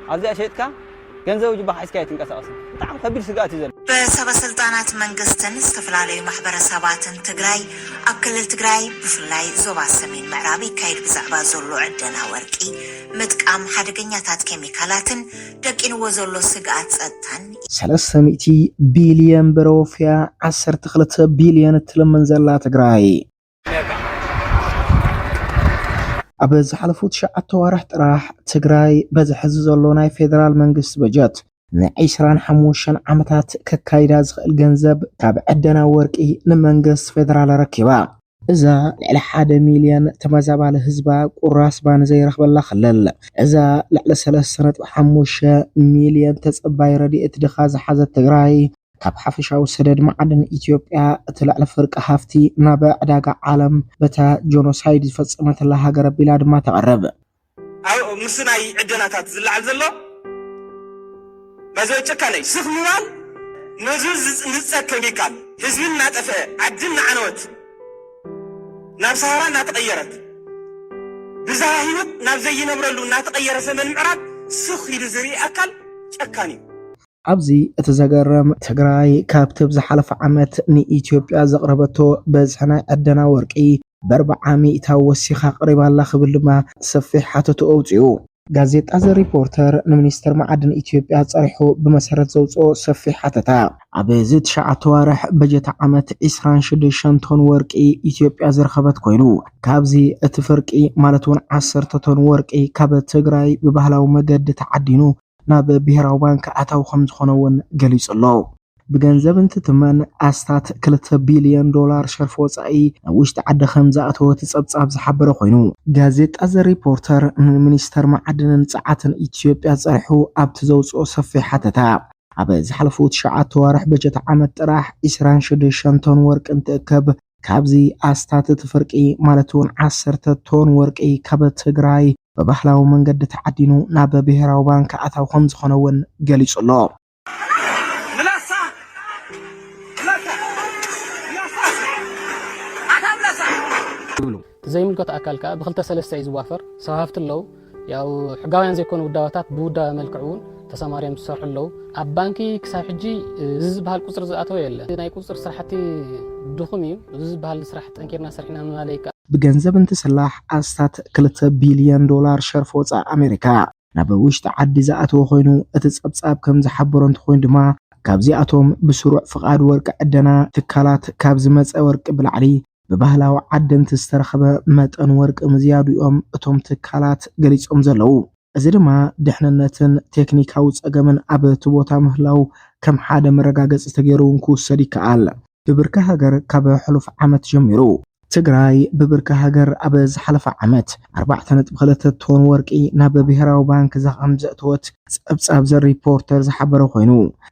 أزاي شيء كا ገንዘብ ጅባ ሐስካይት እንቀሳቀስ በጣም ከቢድ ስጋት ይዘል በሰበስልጣናት መንግስትን استفلالي ማህበረሰባትን ትግራይ ኣብ ክልል ትግራይ ብፍላይ ዞባ ሰሜን ምዕራብ ይካይድ ብዛዕባ ዘሎ ዕደና ወርቂ ምጥቃም ሓደገኛታት ኬሚካላትን ደቂንዎ ዘሎ ስጋት ጸጥታን 300 ቢልዮን ብሮፍያ 12 ቢልዮን ትለመን ዘላ ትግራይ أبز حلفوت شعات وارح طرح تግራይ بزحز زلو ناي فيدرال منግስት بجت نعيشران حموشن عمتات ككايدا زخل ገንዘብ ካብ ዕደና ወርቂ ንመንግስት فيدرال ركبا إذا على 1 مليون تمزابال حزبا قراس بان زيرخبላ خلل إذا على 3.5 مليون تصباي رديت دخاز حزت تግራይ ካብ ሓፈሻው ሰደድ ማዕድን ኢትዮጵያ እትላዕለ ፍርቅ ሃፍቲ ናብ ዕዳጋ ዓለም በታ ጆኖሳይድ ፈጽመተላ ሃገር ቢላ ድማ ተቀረበ አው ምስናይ ዕደናታት ዝልዓል ዘሎ በዘው ጨካነይ ስኽሙዋል ነዙዝ ንጸከሚካል ህዝብና ጠፈ ዓድና ዓነወት ናብ ሰሃራና ተቀየረት ብዛህ ህይወት ናብ ዘይነብረሉ እና ተቀየረ ዘመን ምዕራብ ስኽ ይድ ዝሪ አካል ጨካኒ أبزي أتزجرم تجراي كابتب زحلف عمت ني إثيوبيا زقربته بزحنا عدنا ورقي بربع عامي تاوسيخا قريبا الله خبر لما صفحة تؤوتيو غازيت از ريبورتر نمنستر معدن إثيوبيا تصرحو بمسارة زوصو صفحة تا أبزيت شعتوارح بجت عمت إسران شدشان تون ورقي إثيوبيا زرخبت كوينو كابزي اتفرقي مالتون 10 تون ورقي كابت تجراي ببهلاو مجد تعدينو ናብ ብሄራዊ ባንክ ኣታው ከም ዝኾነውን ገሊጹሎ ብገንዘብ እንትትመን ኣስታት 2 ቢልዮን ዶላር ሸርፍ ወጻኢ ውሽጢ ዓዲ ከም ዝኣተወ ትጸብጻብ ዝሓበረ ኮይኑ ጋዜጣ ዘ ሪፖርተር ሚኒስተር ማዕድንን ጸዓትን ኢትዮጵያ ጸርሑ ኣብቲ ዘውጽኦ ሰፊሕ ሓተታ ኣብ ዝሓለፉት 9 ወርሕ በጀት ዓመት ጥራሕ 26 ቶን ወርቂ እንትእከብ ካብዚ ኣስታት ትፍርቂ ማለት እውን 10 ቶን ወርቂ ካብ ትግራይ በባህላው መንገድ ተዓዲኑ ናብ ብሄራዊ ባንክ ኣታው ከም ዝኾነውን ገሊጹሎ زي ملكت أكلك بخلت سلسة يزوافر سوافت اللو ያው ሕጋውያን ዘይኮኑ ውዳዋታት ብውዳ መልክዑን ተሰማርዮም ዝሰርሑ ኣለው ኣብ ባንኪ ክሳብ ሕጂ ዝዝባሃል ቁጽር ዝኣተወ የለ ናይ ቁጽር ስራሕቲ ድኹም እዩ ዝዝባሃል ስራሕ ጠንኪርና ሰርሕና ማለይካ بገንዘብ እንትስላሕ ኣስታት 2 ቢልዮን ዶላር ሸርፍ ወጻኢ ኣሜሪካ ናብ ውሽጢ ዓዲ ዝኣተወ ኮይኑ እቲ ጸብጻብ ከም ዝሓበሮ እንትኾን ድማ ካብዚኣቶም ብስሩዕ ፍቃድ ወርቂ ዕደና ትካላት ካብ ዝመጸ ወርቂ ብላዕሊ ببهلاو عدن تسترخب متن ورق مزيادوهم اتوم تكالات غليصوم زلو ازي دما دحننتن تكنيكاو صقمن اب تبوتا مهلاو كم حدا مرغاغص تغيرون كوسدي كال ببركه هاجر كاب حلف عمت جميرو تግራይ ببركه هاجر اب زحلف عمت 4.2 ቶን ወርቂ ናብ ብሄራዊ ባንክ ዘቀምዘእቶት ጸብጻብ ዘ ሪፖርተር ዝሓበረ ኮይኑ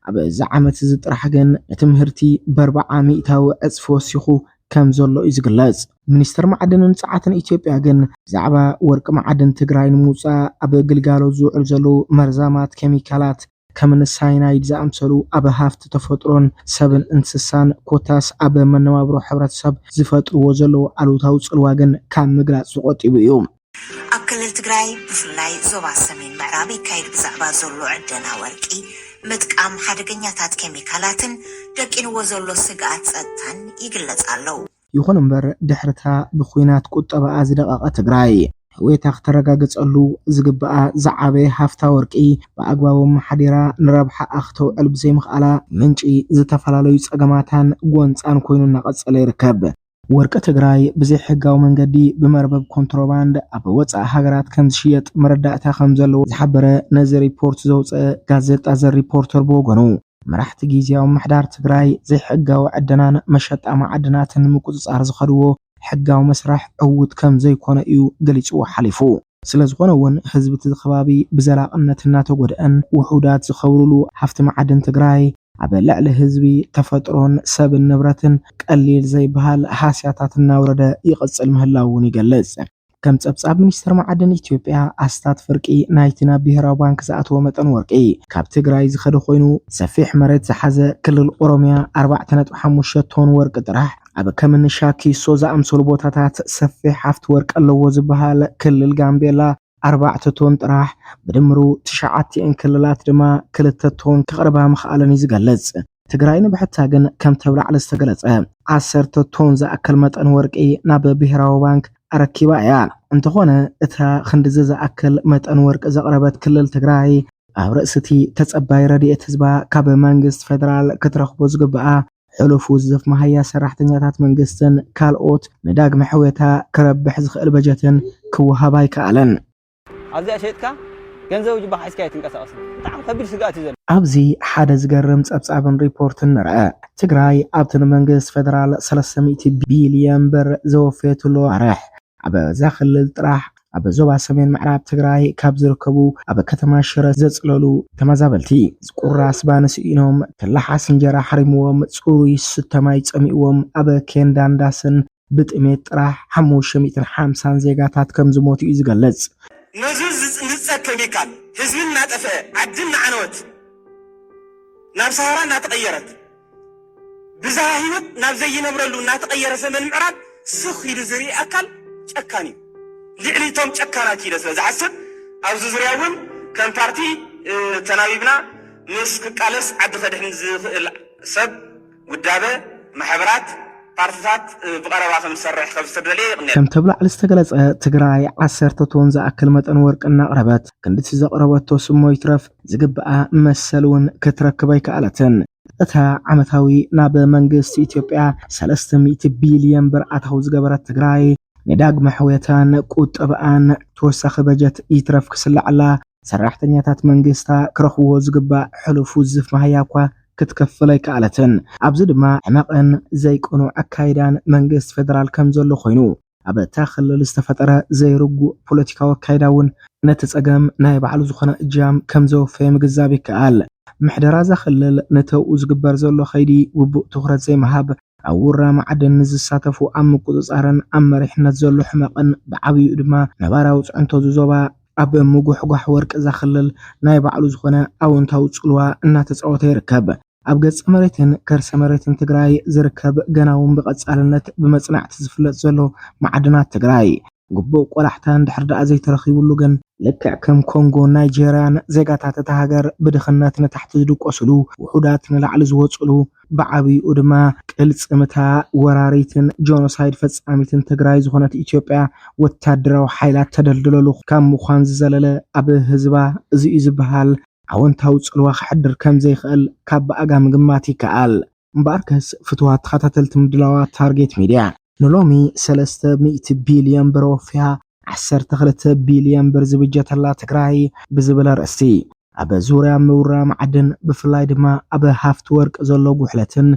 اب زعمت ዝጥራሕ ግን ትምህርቲ ب400 ታው ዕጽፎ ሲኹ كم زلو إزغلاز منستر معدن ساعتن إثيوبيا جن زعبا ورق معدن تግራይ نموصا أب ግልጋሎት ዝውዕል ዘለው መርዛማት ኬሚካላት كمن الساينايد زامسلو أب هافت تفطرون سبن انسسان كوتاس أب منوابرو ሕብረተሰብ ዝፈጥርዎ ዘለው አሉታው ጽልዋገን ካብ ምግላጽ ዝቆጥቡ እዮም ኣብ ክልል ትግራይ ብፍላይ ዞባ ሰሜን ምዕራብ ይካይድ ብዛዕባ ዘሎ ዕደና ወርቂ ምጥቃም ሓደገኛታት ኬሚካላትን ደቂንዎ ዘሎ ስጋት ጸጥታን ይግለጻለው ይኹን እምበር ድሕርታ ብኹናት ቁጠባ ዝደቀቀ ትግራይ ወይታ ከተረጋገጸሉ ዝግበአ ዝዓበ ሃፍታ ወርቂ በአግባቡም ሓዲራ ንረብሓ ኣኽተው ዕልብ ዘይምኽኣላ ምንጪ ዝተፈላለዩ ጸገማታን ጎንጻን ኮይኑ እናቀጸለ ይርከብ ወርቂ ትግራይ ብዘይ ሕጋዊ መንገዲ ብመርበብ ኮንትሮባንድ ኣብ ወጻኢ ሃገራት ከም ዝሽየጥ መረዳእታ ከም ዘለዎ ዝሓበረ ነዚ ሪፖርት ዘውፀ ጋዜጣ ዘ ሪፖርተር ብወገኑ መራሕቲ ጊዜያዊ ምሕዳር ትግራይ ዘይ ሕጋዊ ዕደናን መሸጣ ማዕድናትን ምቁጽጻር ዝኸድዎ ሕጋዊ መስራሕ ዕውት ከም ዘይኮነ እዩ ገሊጹ ሓሊፉ ስለዝኾነ እውን ህዝቢ ተኸባቢ ብዘላቅነት እናተጎድአን ውሑዳት ዝኸብሩሉ ሃፍቲ ማዕድን ትግራይ ኣብ ልዕሊ ህዝቢ ተፈጥሮን ሰብ ንብረትን ቀሊል ዘይበሃል ሓስያታት እናውረደ ይቅጽል ምህላውን ይገልጽ ከም ጸብጻብ ሚኒስተር ማዕድን ኢትዮጵያ ኣስታት ፍርቂ ናይትና ብሄራዊ ባንክ ዝኣተወ መጠን ወርቂ ካብ ትግራይ ዝኸደ ኮይኑ ሰፊሕ መሬት ዝሓዘ ክልል ኦሮሚያ 4.5 ቶን ወርቂ ጥራሕ ኣብ ከምን ሻኪሶ ዝኣምሰሉ ቦታታት ሰፊሕ ሃፍቲ ወርቂ ኣለዎ ዝበሃል ክልል ጋምቤላ 4 ቶን ጥራሕ ብድምሩ 9 ክልላት ድማ 2 ቶን ክቅርባ ምኽኣለን ይዝገልጽ ትግራይ ንብሕታ ግን ከም ተብላዕለ ዝተገለጸ 10 ቶን ዝኣክል መጠን ወርቂ ናብ ብሔራዊ ባንክ ኣረኪባ እያ እንተኾነ እታ ክንድዘ ዝኣክል መጠን ወርቂ ዘቕረበት ክልል ትግራይ ኣብ ርእስቲ ተጸባይ ረድኤት ህዝባ ካብ መንግስት ፌደራል ክትረኽቦ ዝግብኣ ሕሉፍ ውዝፍ መሃያ ሰራሕተኛታት መንግስትን ካልኦት ንዳግመ ሕወታ ክረብሕ ዝኽእል በጀትን ክወሃባ ይከኣለን ኣብዚ ኣሸጥካ ገንዘብ ጅባ ሓይስካ ይትንቀሳቀስ በጣም ከቢድ ስጋት እዩ ዘሎ ኣብዚ ሓደ ዝገርም ጸብጻብን ሪፖርትን ንርአ ትግራይ ኣብቲ መንግስት ፌደራል 300 ቢልዮን ብር ዘወፈየትሉ ኣርሕ ኣብ ዛኽልል ጥራሕ ኣብ ዞባ ሰሜን ምዕራብ ትግራይ ካብ ዝርከቡ ኣብ ከተማ ሽረ ዘጽለሉ ተመዛበልቲ ቁራስ ባንስኢኖም ተላሓስ እንጀራ ሓሪምዎም ጽሩይ ስተማይ ጸሚእዎም ኣብ ኬንዳንዳስን ብጥሜት ጥራሕ 550 ዜጋታት ከም ዝሞቱ እዩ ዝገልጽ ነዙዝ ንጸከም ይካል ህዝብን ናጠፈ ዓድን ናዓነወት ናብ ሰሃራ እናተቀየረት ብዛ ህይወት ናብ ዘይነብረሉ እናተቀየረ ዘመን ምዕራብ ስኽ ኢሉ ዝርኢ ኣካል ጨካኒ ልዕሊቶም ጨካናት ኢለ ስለ ዝሓስብ ኣብዚ ዙርያ እውን ከም ፓርቲ ተናቢብና ምስ ክቃለስ ዓዲ ከድሕን ዝኽእል ሰብ ውዳበ ማሕበራት ፓርቲታት ብቀረባ ከም ዝሰርሕ ከም ዝተደለየ ይቕኒል ከም ተብላዕሊ ዝተገለጸ ትግራይ 10 ቶን ዝኣክል መጠን ወርቂ እናቕረበት ክንድቲ ዘቕረበቶ ስሞ ይትረፍ ዝግብኣ መሰል እውን ክትረክብ ኣይከኣለትን እታ ዓመታዊ ናብ መንግስቲ ኢትዮጵያ 300 ቢልዮን ብር ኣታው ዝገበረት ትግራይ ንዳግመ ሕወታን ቁጠባን ተወሳኺ በጀት ይትረፍ ክስላዕላ ሰራሕተኛታት መንግስታ ክረኽብዎ ዝግባእ ሕሉፍ ውዝፍ መሃያ እኳ ክትከፍል ኣይከኣለትን ኣብዚ ድማ ሕማቕን ዘይቆኑዕ ኣካይዳን መንግስት ፌደራል ከም ዘሎ ኮይኑ ኣብ እታ ክልል ዝተፈጠረ ዘይርጉእ ፖለቲካዊ ኣካይዳ እውን ነቲ ጸገም ናይ ባዕሉ ዝኾነ እጃም ከም ዘወፈየ ምግዛብ ይከኣል ምሕደራ ዘኽልል ነተውኡ ዝግበር ዘሎ ኸይዲ ውቡእ ትኹረት ዘይመሃብ ኣብ ውራ ማዕድን ዝሳተፉ ኣብ ምቁፅጻርን ኣብ መሪሕነት ዘሎ ሕማቕን ብዓብዩ ድማ ነባራዊ ጽዕንቶ ዝዞባ ኣብ ምጉሕጓሕ ወርቂ ዘኽልል ናይ ባዕሉ ዝኾነ ኣወንታዊ ጽልዋ እናተጻወተ ይርከብ ኣብ ገጽ መሬትን ከርሰ መሬትን ትግራይ ዝርከብ ገናውን ብቐጻልነት ብመጽናዕቲ ዝፍለጥ ዘሎ ማዕድናት ትግራይ ግቡእ ቆላሕታን ድሕር ዳኣ ዘይተረኺቡሉ ግን ልክዕ ከም ኮንጎ ናይጀርያን ዜጋታት እታ ሃገር ብድኽነት ንታሕቲ ዝድቆስሉ ውሑዳት ንላዕሊ ዝወፅሉ ብዓብዩ ድማ ቅልጽምታ ወራሪትን ጆኖሳይድ ፈጻሚትን ትግራይ ዝኾነት ኢትዮጵያ ወታደራዊ ሓይላት ተደልድለሉ ካብ ምዃን ዝዘለለ ኣብ ህዝባ እዚ እዩ ዝበሃል ኣወንታዊ ጽልዋ ክሕድር ከም ዘይኽእል ካብ ብኣጋ ምግማት ይከኣል እምበኣርከስ ፍትዋት ተኸታተልቲ ምድላዋት ታርጌት ሚድያ ንሎሚ 300 ቢልዮን ብር ወፍያ 12 ቢልዮን ብር ዝብጀተላ ትግራይ ብዝብል ርእስቲ ኣብ ዙርያ ምውራ ማዕድን ብፍላይ ድማ ኣብ ሃፍቲ ወርቂ ዘሎ ጉሕለትን